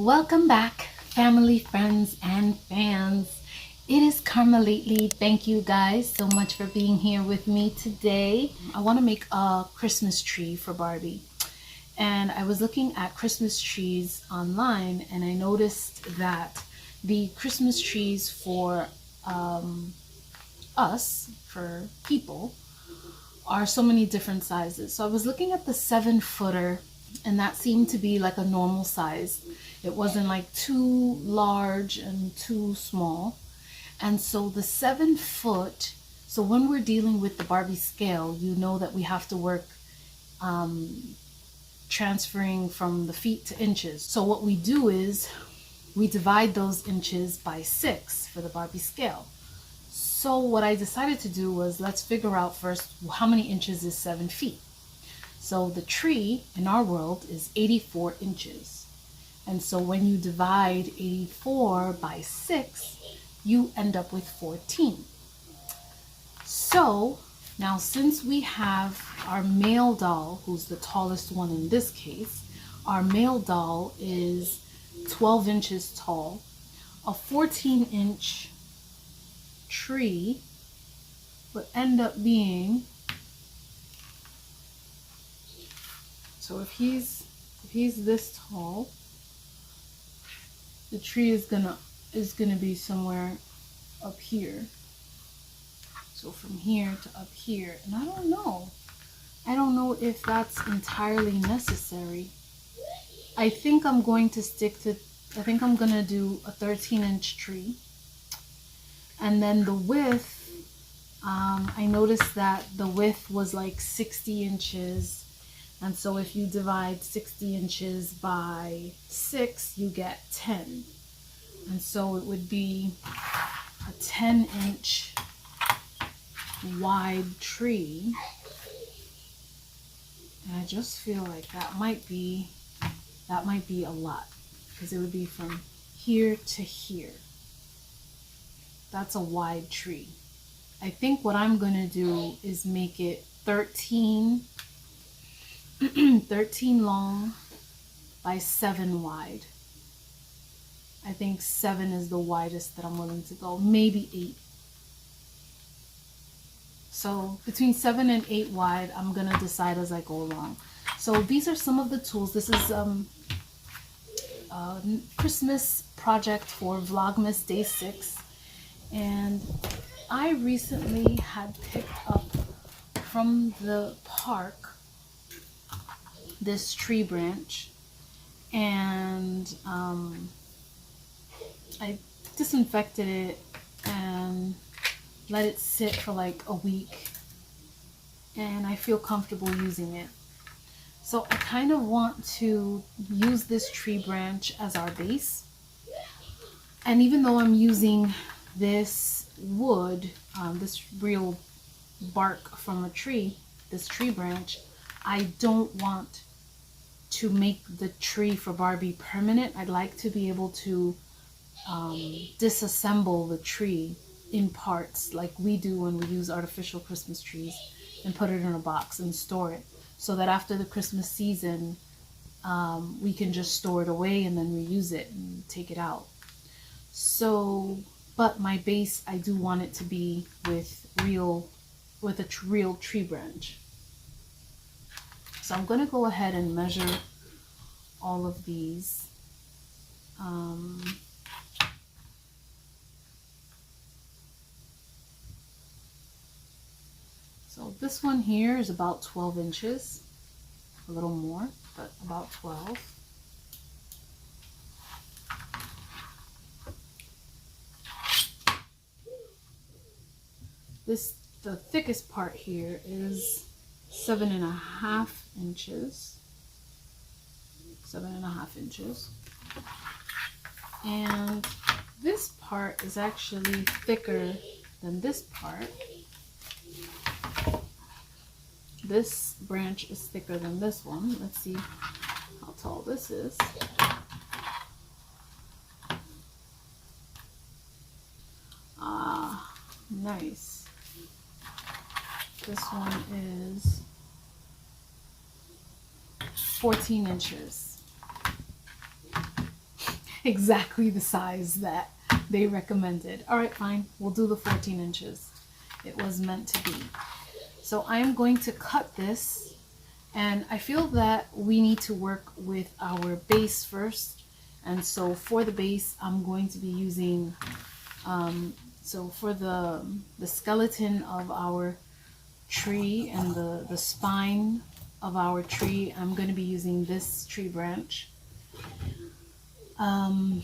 Welcome back, family, friends, and fans. It is Karma Lately. Thank you guys so much for being here with me today. I want to make a Christmas tree for Barbie. And I was looking at Christmas trees online and I noticed that the Christmas trees for us, for people, are so many different sizes. So I was looking at the 7-footer and that seemed to be like a normal size. It wasn't like too large and too small. And so the 7-foot, so when we're dealing with the Barbie scale, you know that we have to work transferring from the feet to inches. So what we do is we divide those inches by 6 for the Barbie scale. So what I decided to do was, let's figure out first how many inches is 7 feet. So the tree in our world is 84 inches. And so when you divide 84 by 6, you end up with 14. So now since we have our male doll, who's the tallest one in this case, our male doll is 12 inches tall. A 14-inch tree would end up being, so if he's this tall, the tree is gonna be somewhere up here. So from here to up here, and I don't know if that's entirely necessary. I think I'm going to do a 13-inch tree. And then the width, I noticed that the width was like 60 inches. And so if you divide 60 inches by 6, you get 10. And so it would be a 10-inch wide tree. And I just feel like that might be a lot, because it would be from here to here. That's a wide tree. I think what I'm gonna do is make it 13 long by 7 wide. I think 7 is the widest that I'm willing to go, maybe 8. So between 7 and 8 wide, I'm gonna decide as I go along. So these are some of the tools. This is a Christmas project for Vlogmas Day 6. And I recently had picked up from the park this tree branch, and I disinfected it and let it sit for like a week, and I feel comfortable using it. So I kind of want to use this tree branch as our base. And even though I'm using this wood, this real bark from a tree, this tree branch, I don't want to make the tree for Barbie permanent. I'd like to be able to disassemble the tree in parts like we do when we use artificial Christmas trees, and put it in a box and store it, so that after the Christmas season we can just store it away and then reuse it and take it out. So, but my base, I do want it to be with a real tree branch. So I'm going to go ahead and measure all of these. So this one here is about 12 inches, a little more, but about 12. The thickest part here is 7.5 inches. 7.5 inches. And this part is actually thicker than this part. This branch is thicker than this one. Let's see how tall this is. Ah, nice. This one is 14 inches. exactly the size that they recommended. All right, fine. We'll do the 14 inches. It was meant to be. So I'm going to cut this, and I feel that we need to work with our base first. And so for the base, I'm going to be using, so for the skeleton of our tree and the spine of our tree, I'm going to be using this tree branch. I'm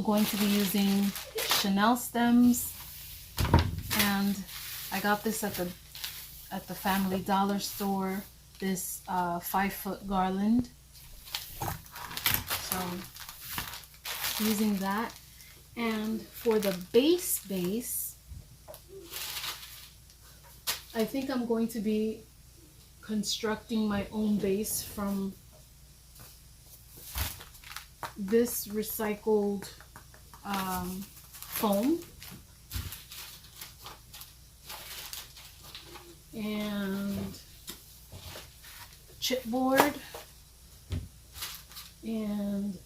going to be using chenille stems, and I got this at the Family Dollar store, this 5-foot garland. So using that. And for the base, I think I'm going to be constructing my own base from this recycled foam and chipboard and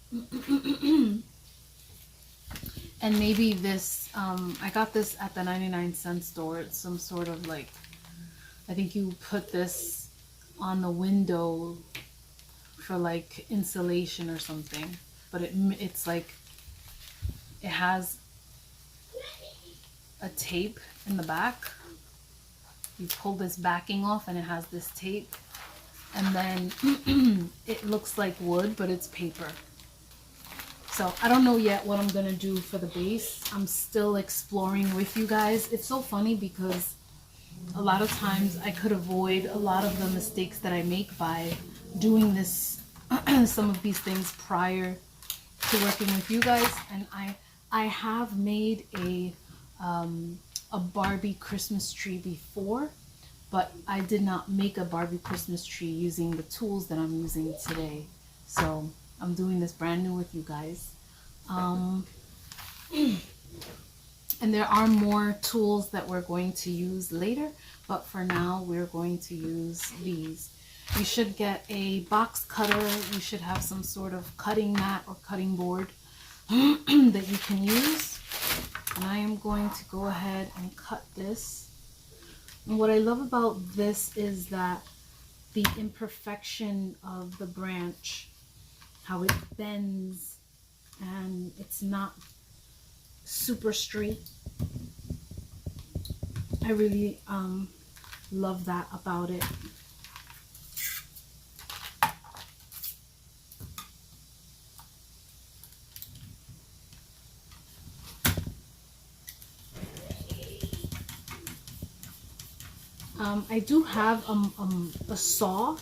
and maybe this I got this at the 99-cent store. It's some sort of like, I think you put this on the window for like insulation or something, but it's like, it has a tape in the back. You pull this backing off and it has this tape, and then it looks like wood, but it's paper. So I don't know yet what I'm gonna do for the base. I'm still exploring with you guys. It's so funny because a lot of times I could avoid a lot of the mistakes that I make by doing this, some of these things prior to working with you guys. And I have made a Barbie Christmas tree before, but I did not make a Barbie Christmas tree using the tools that I'm using today. So I'm doing this brand new with you guys. And there are more tools that we're going to use later, but for now we're going to use these. You should get a box cutter. You should have some sort of cutting mat or cutting board that you can use. And I am going to go ahead and cut this. And what I love about this is that the imperfection of the branch, how it bends and it's not super straight. I really love that about it. I do have a saw.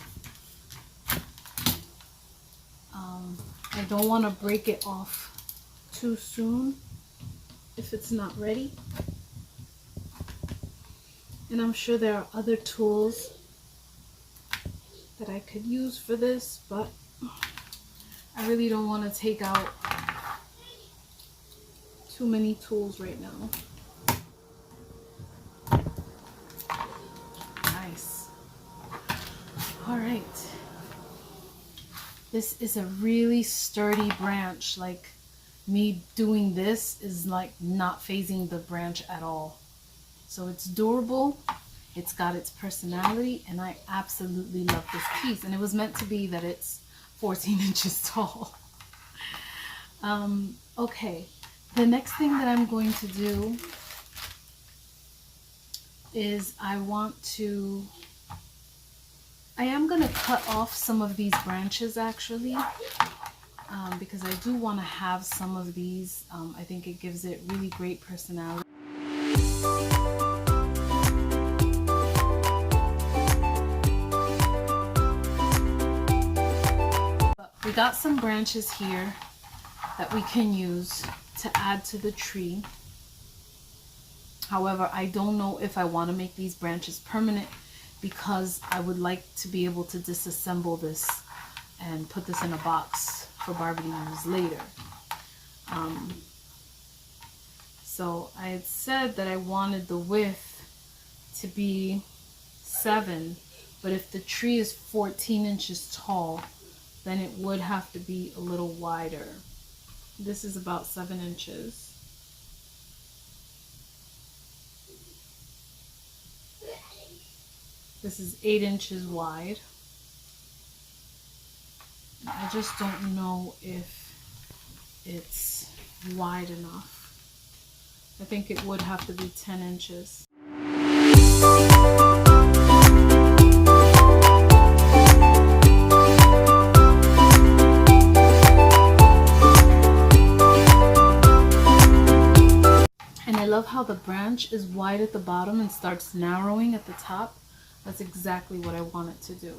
I don't want to break it off too soon if it's not ready. And I'm sure there are other tools that I could use for this, but I really don't want to take out too many tools right now. Nice. All right. This is a really sturdy branch. Like, me doing this is like not phasing the branch at all. So it's durable, it's got its personality, and I absolutely love this piece. And it was meant to be that it's 14 inches tall. Okay, the next thing that I'm going to do is I am going to cut off some of these branches actually, because I do want to have some of these. I think it gives it really great personality. But we got some branches here that we can use to add to the tree. However, I don't know if I want to make these branches permanent, because I would like to be able to disassemble this and put this in a box for Barbie to use later. So I had said that I wanted the width to be 7, but if the tree is 14 inches tall, then it would have to be a little wider. This is about 7 inches. This is 8 inches wide. I just don't know if it's wide enough. I think it would have to be 10 inches. And I love how the branch is wide at the bottom and starts narrowing at the top. That's exactly what I want it to do.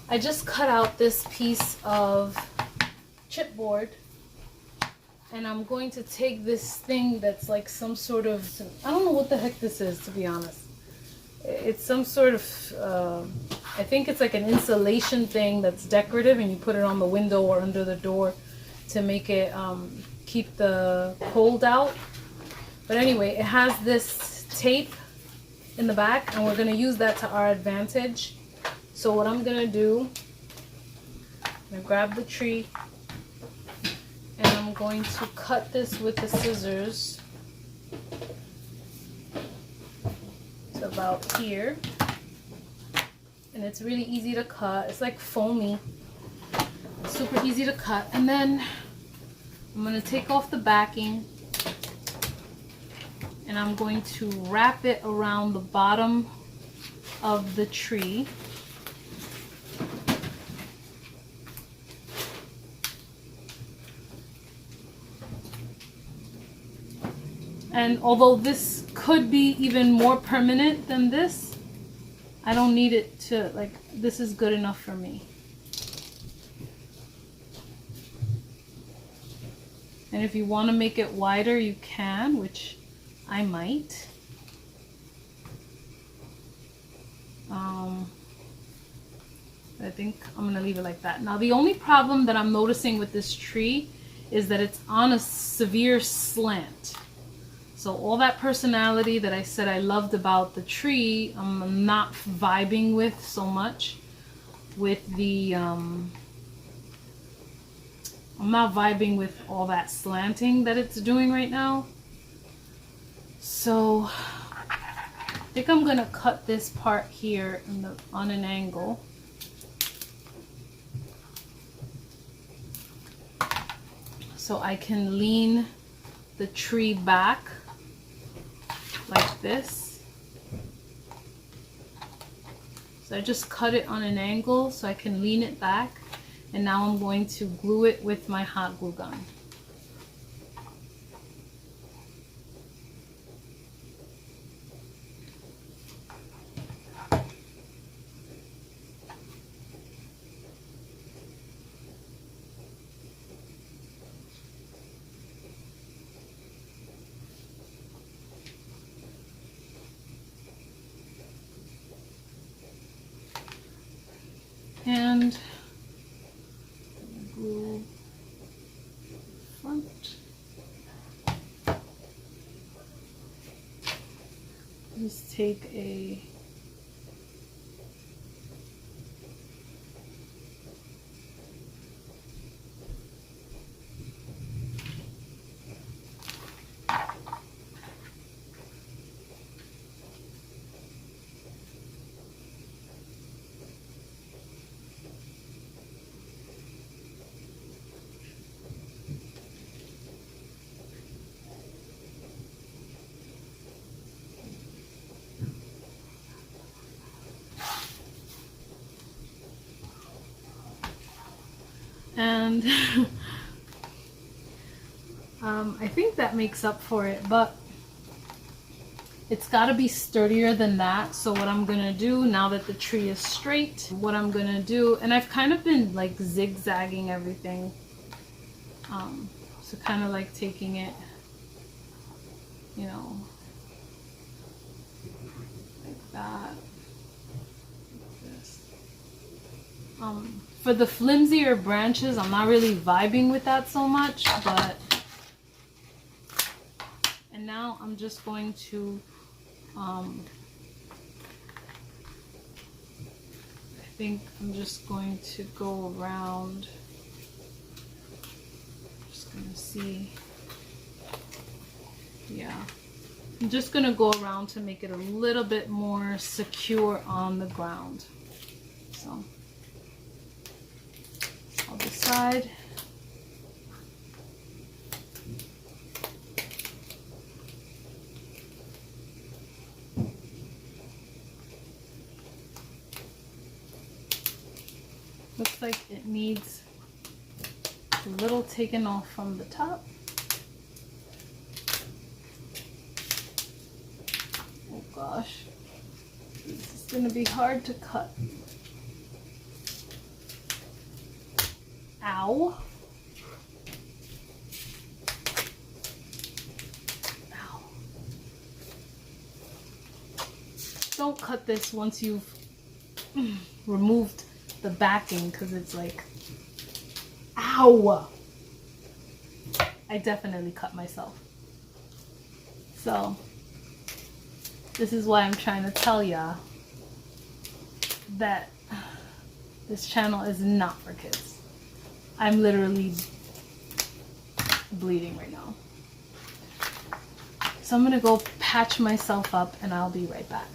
I just cut out this piece of chipboard, and I'm going to take this thing that's like some sort of, I don't know what the heck this is, to be honest. It's some sort of, I think it's like an insulation thing that's decorative, and you put it on the window or under the door to make it keep the cold out. But anyway, it has this tape in the back, and we're going to use that to our advantage. So what I'm going to do, I'm going to grab the tree, and I'm going to cut this with the scissors to about here. And it's really easy to cut. It's like foamy. It's super easy to cut. And then I'm going to take off the backing, and I'm going to wrap it around the bottom of the tree. And although this could be even more permanent than this, I don't need it to, like, this is good enough for me. And if you want to make it wider, you can, which I might. I think I'm going to leave it like that. Now, the only problem that I'm noticing with this tree is that it's on a severe slant. So all that personality that I said I loved about the tree, I'm not vibing with so much with the, I'm not vibing with all that slanting that it's doing right now. So I think I'm going to cut this part here on an angle. So I can lean the tree back like this. So I just cut it on an angle so I can lean it back, and now I'm going to glue it with my hot glue gun. And glue front. Just take a And I think that makes up for it, but it's got to be sturdier than that. So what I'm gonna do now that the tree is straight, what I'm gonna do, and I've kind of been like zigzagging everything, so kind of like taking it, you know, like that, like this. For the flimsier branches, I'm not really vibing with that so much, but, and now I'm just going to, I think I'm just going to go around, just gonna see, yeah, I'm just gonna go around to make it a little bit more secure on the ground. So I'll decide. Looks like it needs a little taken off from the top. Oh gosh, this is gonna be hard to cut. Ow. Ow. Don't cut this once you've removed the backing, because it's like, ow. I definitely cut myself. So this is why I'm trying to tell ya that this channel is not for kids. I'm literally bleeding right now. So I'm gonna go patch myself up and I'll be right back.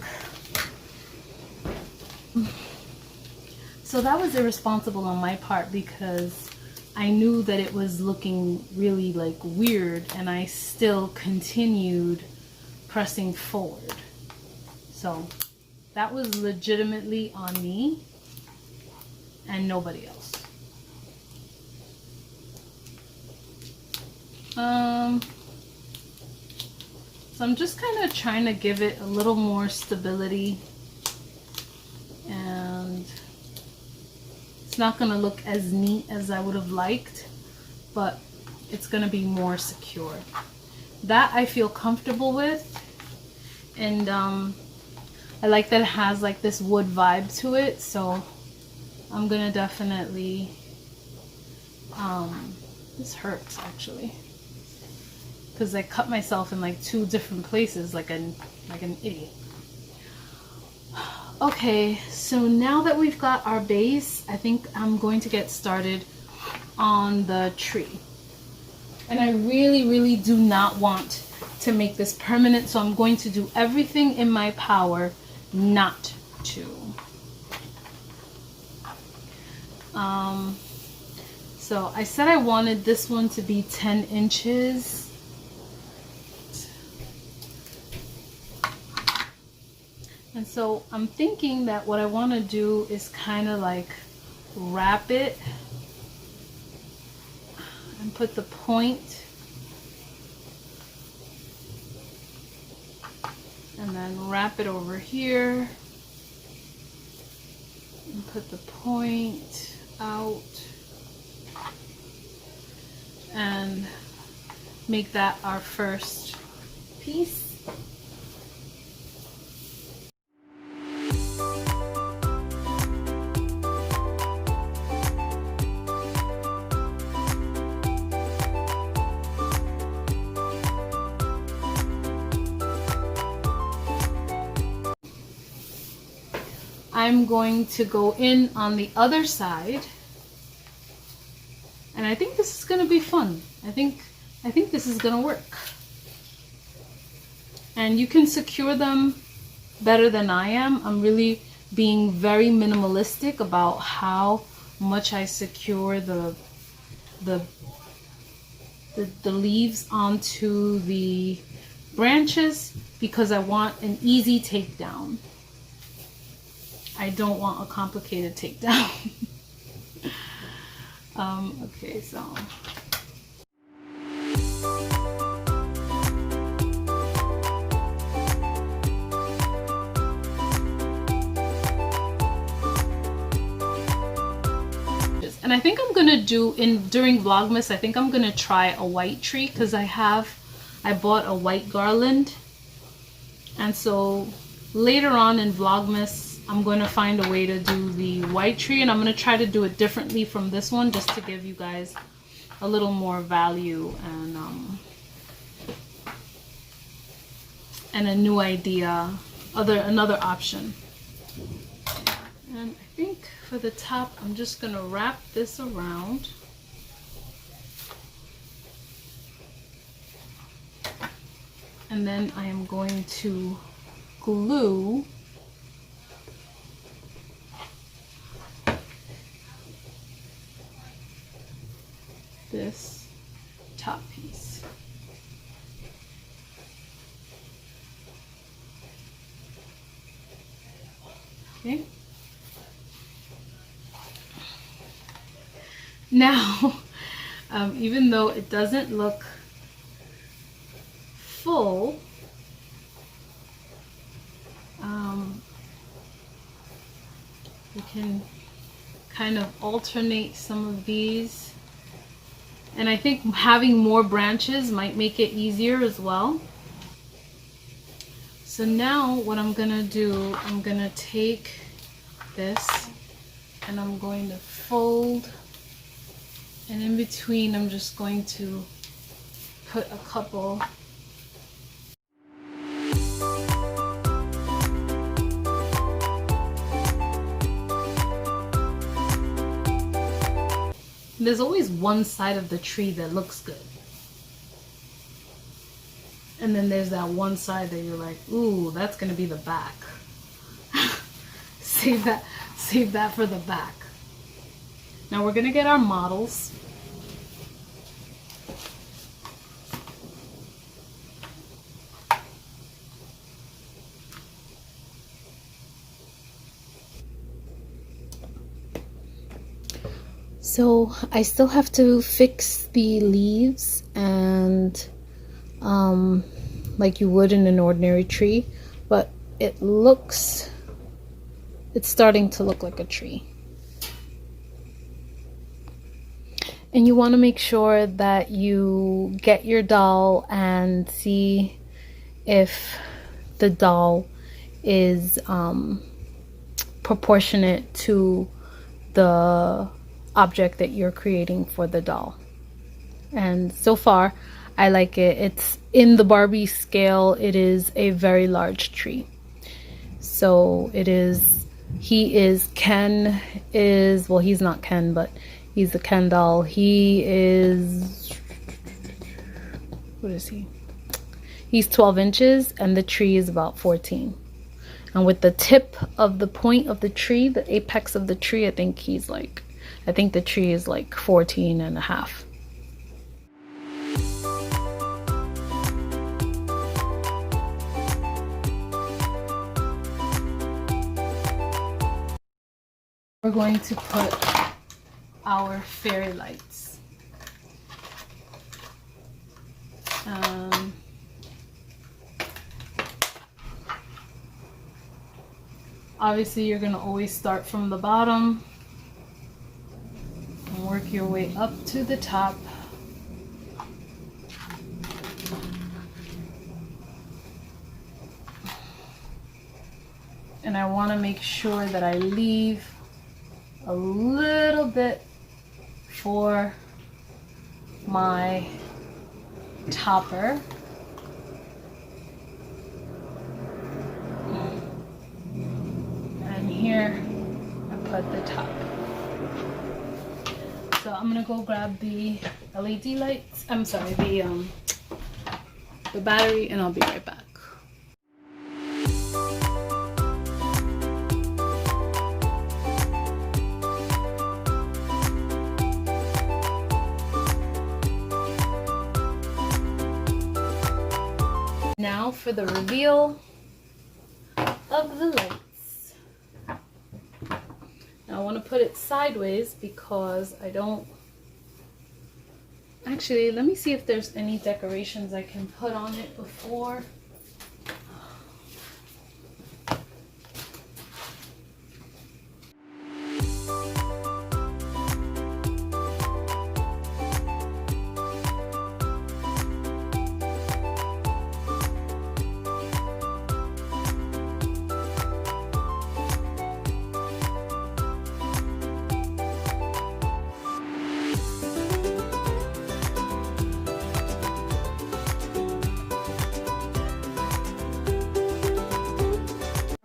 So that was irresponsible on my part because I knew that it was looking really like weird and I still continued pressing forward. So that was legitimately on me and nobody else. So I'm just kind of trying to give it a little more stability, and it's not going to look as neat as I would have liked, but it's going to be more secure. That I feel comfortable with, and I like that it has like this wood vibe to it, so I'm going to definitely, this hurts actually, because I cut myself in like 2 different places like an idiot. Okay, so now that we've got our base, I think I'm going to get started on the tree. And I really do not want to make this permanent, so I'm going to do everything in my power not to. So I said I wanted this one to be 10 inches. And so I'm thinking that what I want to do is kind of like wrap it and put the point, and then wrap it over here and put the point out and make that our first piece. I'm going to go in on the other side, and I think this is going to be fun. I think this is going to work. And you can secure them better than I am. I'm really being very minimalistic about how much I secure the leaves onto the branches, because I want an easy takedown. I don't want a complicated takedown. Okay, so and I think I'm gonna do during Vlogmas, I think I'm gonna try a white tree because I bought a white garland, and so later on in Vlogmas I'm going to find a way to do the white tree, and I'm going to try to do it differently from this one just to give you guys a little more value and a new idea, another option. And I think for the top I'm just going to wrap this around. And then I am going to glue this top piece. Okay. Now, even though it doesn't look full, you can kind of alternate some of these, and I think having more branches might make it easier as well. So now what I'm gonna do, I'm gonna take this and I'm going to fold, and in between I'm just going to put a couple . There's always one side of the tree that looks good, and then there's that one side that you're like, ooh, that's gonna be the back. save that for the back. Now we're gonna get our models. So I still have to fix the leaves and like you would in an ordinary tree, but it's starting to look like a tree. And you want to make sure that you get your doll and see if the doll is proportionate to the object that you're creating for the doll. And so far I like it. It's in the Barbie scale. It is a very large tree. So it is, Ken is, well, he's not Ken, but he's a Ken doll. He is, what is he? He's 12 inches and the tree is about 14. And with the tip of the point of the tree, the apex of the tree, I think the tree is like 14 and a half. We're going to put our fairy lights. Obviously, you're going to always start from the bottom and work your way up to the top. And I want to make sure that I leave a little bit for my topper. And here I put the top. So I'm gonna go grab the LED lights. I'm sorry, the battery, and I'll be right back. Now for the reveal of the lights. Now I want to put it sideways because I don't Actually, let me see if there's any decorations I can put on it before.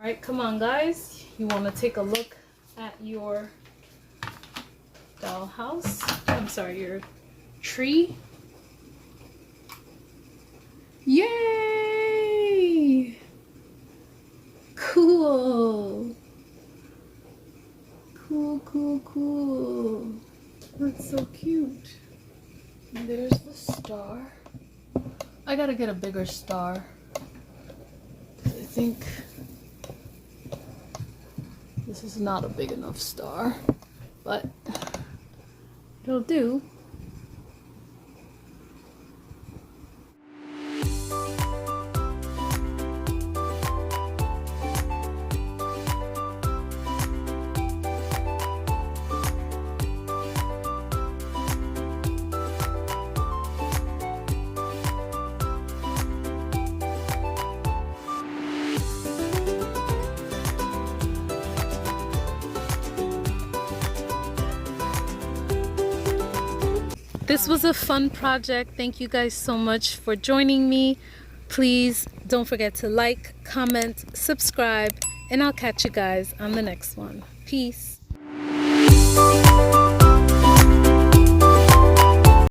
Alright, come on guys, you want to take a look at your dollhouse. I'm sorry, your tree. Yay! Cool! Cool, cool, cool. That's so cute. And there's the star. I gotta get a bigger star. I think this is not a big enough star, but it'll do. This was a fun project. Thank you guys so much for joining me. Please don't forget to like, comment, subscribe, and I'll catch you guys on the next one. Peace.